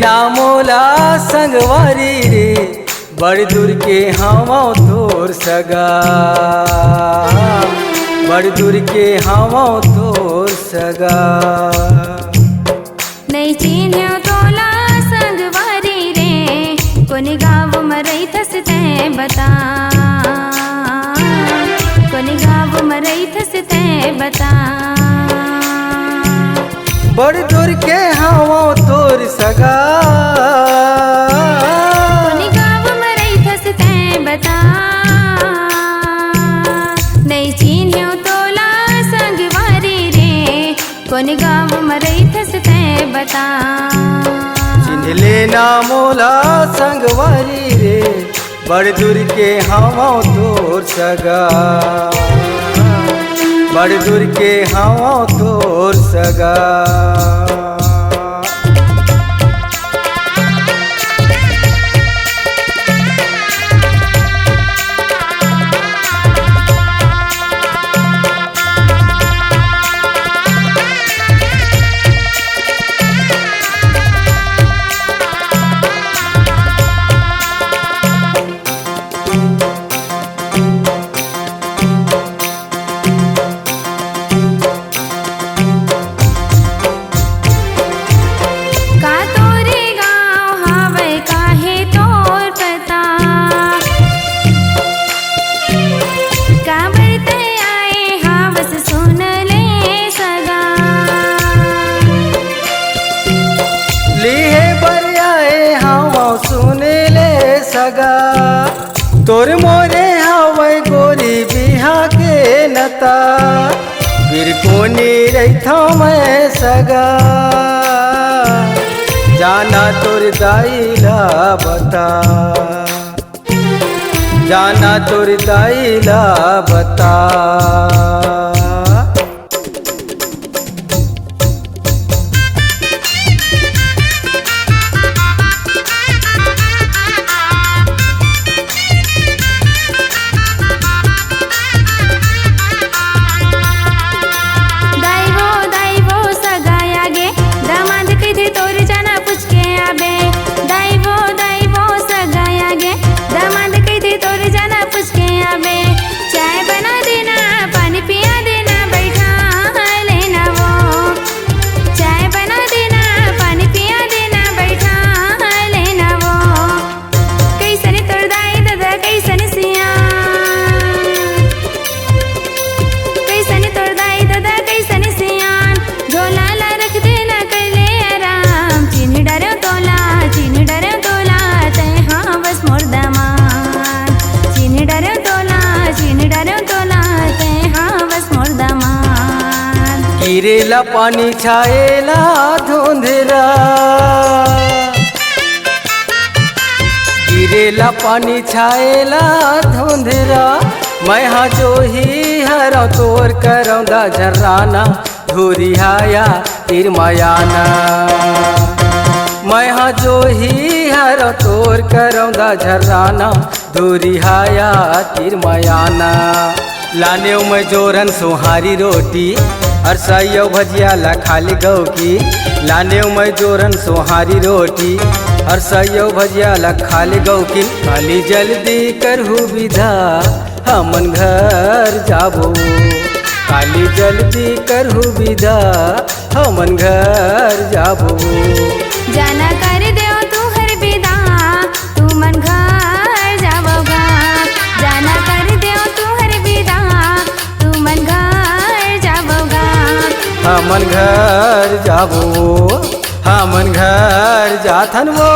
लेना मोला संगवारी रे बड़ी दूर के हवा तोर सगा बड़ी दूर के हवा तोर सगा नहीं चिन्ह तोला संगवारी रे कोनी गाँव मरई थस ते बता कोनी गाँव मरई थस ते बता बड़ी दूर के हवा तोर सगा कोनी गाँव मरई थस ते बता नहीं चिन्ह तोला संगवारी रे कोनी गाँव मरई थस ते बता चिन्ह लेना मोला संगवारी रे बड़ी दूर के हवा तोर सगा बड़ी दूर के हवा तोर सगा तोर मोरे हवै गोरी बिहा के नता फिर कोनी रही मैं सगा जाना तोर दाईला बता जाना तोर दाईला बता गिरेला पानी छाएला धुंधरा गिरेला पानी छाएला धुंधरा मैं हाँ जो ही हरा तोर करौदा झर्राना धूरी हाया तिर मायाना मैं हाँ जो ही हरा तोर करौदा झर्राना धूरी हाया तिर मायाना लाने में जोरन सोहारी रोटी और सैयो भजिया ला खाली गौ की लाने में जोरन सोहारी रोटी और सैयो भजिया ला खाली गौ की खाली जल्दी करहु विधा हमन घर जाबो खाली जल्दी करहु विधा हमन घर जाबो जाना कर दे तू हर विदा तू मन घर जाबोगा जाना कर दे तू हर विदा तू मन घर जाबोगा हमन घर जाबो हमन घर जाथन वो।